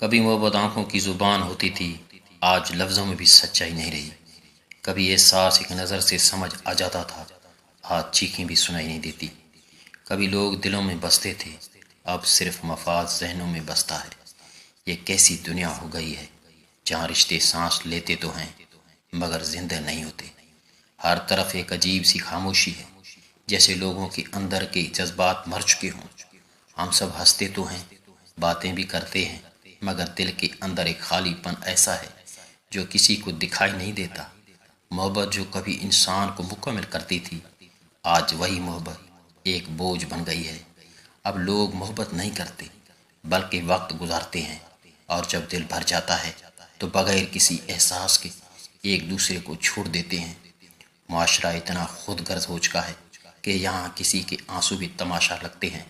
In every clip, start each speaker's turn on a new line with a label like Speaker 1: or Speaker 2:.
Speaker 1: کبھی محبت آنکھوں کی زبان ہوتی تھی، آج لفظوں میں بھی سچائی نہیں رہی۔ کبھی احساس ایک نظر سے سمجھ آ جاتا تھا، آج چیخیں بھی سنائی نہیں دیتی۔ کبھی لوگ دلوں میں بستے تھے، اب صرف مفاد ذہنوں میں بستا ہے۔ یہ کیسی دنیا ہو گئی ہے جہاں رشتے سانس لیتے تو ہیں مگر زندہ نہیں ہوتے۔ ہر طرف ایک عجیب سی خاموشی ہے، جیسے لوگوں کے اندر کے جذبات مر چکے ہوں۔ ہم سب ہنستے تو ہیں، باتیں بھی کرتے ہیں، مگر دل کے اندر ایک خالی پن ایسا ہے جو کسی کو دکھائی نہیں دیتا۔ محبت جو کبھی انسان کو مکمل کرتی تھی، آج وہی محبت ایک بوجھ بن گئی ہے۔ اب لوگ محبت نہیں کرتے بلکہ وقت گزارتے ہیں، اور جب دل بھر جاتا ہے تو بغیر کسی احساس کے ایک دوسرے کو چھوڑ دیتے ہیں۔ معاشرہ اتنا خود غرض ہو چکا ہے کہ یہاں کسی کے آنسو بھی تماشا لگتے ہیں۔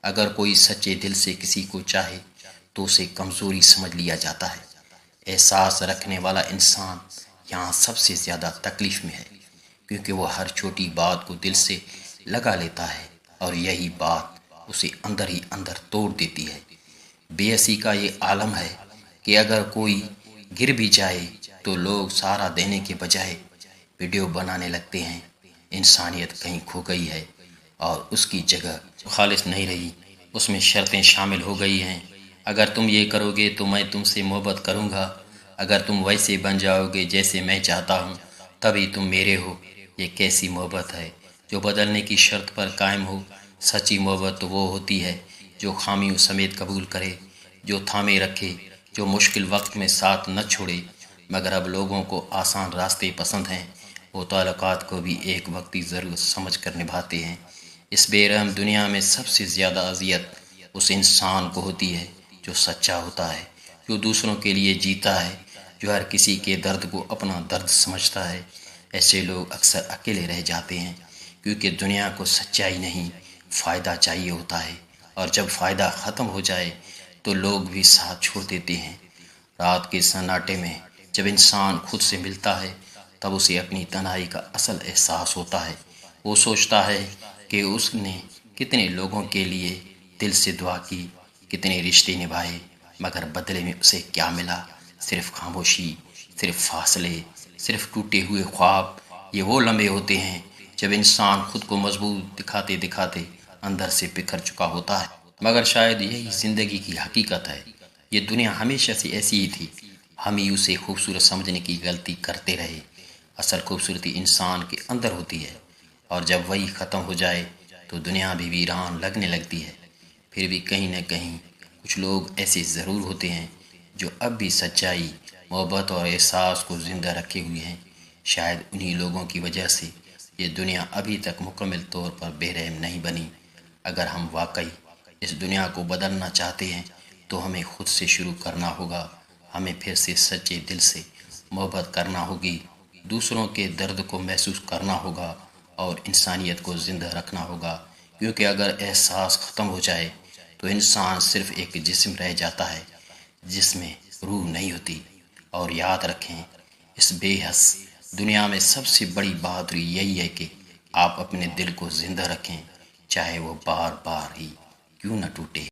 Speaker 1: اگر کوئی سچے دل سے کسی کو چاہے تو اسے کمزوری سمجھ لیا جاتا ہے۔ احساس رکھنے والا انسان یہاں سب سے زیادہ تکلیف میں ہے، کیونکہ وہ ہر چھوٹی بات کو دل سے لگا لیتا ہے اور یہی بات اسے اندر ہی اندر توڑ دیتی ہے۔ بے حسی کا یہ عالم ہے کہ اگر کوئی گر بھی جائے تو لوگ سہارا دینے کے بجائے ویڈیو بنانے لگتے ہیں۔ انسانیت کہیں کھو گئی ہے اور اس کی جگہ خالص نہیں رہی، اس میں شرطیں شامل ہو گئی ہیں۔ اگر تم یہ کرو گے تو میں تم سے محبت کروں گا، اگر تم ویسے بن جاؤ گے جیسے میں چاہتا ہوں تبھی تم میرے ہو۔ یہ کیسی محبت ہے جو بدلنے کی شرط پر قائم ہو؟ سچی محبت تو وہ ہوتی ہے جو خامیوں سمیت قبول کرے، جو تھامے رکھے، جو مشکل وقت میں ساتھ نہ چھوڑے۔ مگر اب لوگوں کو آسان راستے پسند ہیں، وہ تعلقات کو بھی ایک وقتی ضرورت سمجھ کر نبھاتے ہیں۔ اس بے رحم دنیا میں سب سے زیادہ اذیت اس انسان کو ہوتی ہے جو سچا ہوتا ہے، جو دوسروں کے لیے جیتا ہے، جو ہر کسی کے درد کو اپنا درد سمجھتا ہے۔ ایسے لوگ اکثر اکیلے رہ جاتے ہیں، کیونکہ دنیا کو سچائی نہیں، فائدہ چاہیے ہوتا ہے، اور جب فائدہ ختم ہو جائے تو لوگ بھی ساتھ چھوڑ دیتے ہیں۔ رات کے سناٹے میں جب انسان خود سے ملتا ہے تب اسے اپنی تنہائی کا اصل احساس ہوتا ہے۔ وہ سوچتا ہے کہ اس نے کتنے لوگوں کے لیے دل سے دعا کی، کتنے رشتے نبھائے، مگر بدلے میں اسے کیا ملا؟ صرف خاموشی، صرف فاصلے، صرف ٹوٹے ہوئے خواب۔ یہ وہ لمحے ہوتے ہیں جب انسان خود کو مضبوط دکھاتے دکھاتے اندر سے بکھر چکا ہوتا ہے۔ مگر شاید یہی زندگی کی حقیقت ہے۔ یہ دنیا ہمیشہ سے ایسی ہی تھی، ہم ہی اسے خوبصورت سمجھنے کی غلطی کرتے رہے۔ اصل خوبصورتی انسان کے اندر ہوتی ہے، اور جب وہی ختم ہو جائے تو دنیا بھی ویران لگنے لگتی ہے۔ پھر بھی کہیں نہ کہیں کچھ لوگ ایسے ضرور ہوتے ہیں جو اب بھی سچائی، محبت اور احساس کو زندہ رکھے ہوئے ہیں۔ شاید انہی لوگوں کی وجہ سے یہ دنیا ابھی تک مکمل طور پر بے رحم نہیں بنی۔ اگر ہم واقعی اس دنیا کو بدلنا چاہتے ہیں تو ہمیں خود سے شروع کرنا ہوگا۔ ہمیں پھر سے سچے دل سے محبت کرنا ہوگی، دوسروں کے درد کو محسوس کرنا ہوگا اور انسانیت کو زندہ رکھنا ہوگا، کیونکہ اگر احساس ختم ہو جائے تو انسان صرف ایک جسم رہ جاتا ہے جس میں روح نہیں ہوتی۔ اور یاد رکھیں، اس بے حس دنیا میں سب سے بڑی بہادری یہی ہے کہ آپ اپنے دل کو زندہ رکھیں، چاہے وہ بار بار ہی کیوں نہ ٹوٹے۔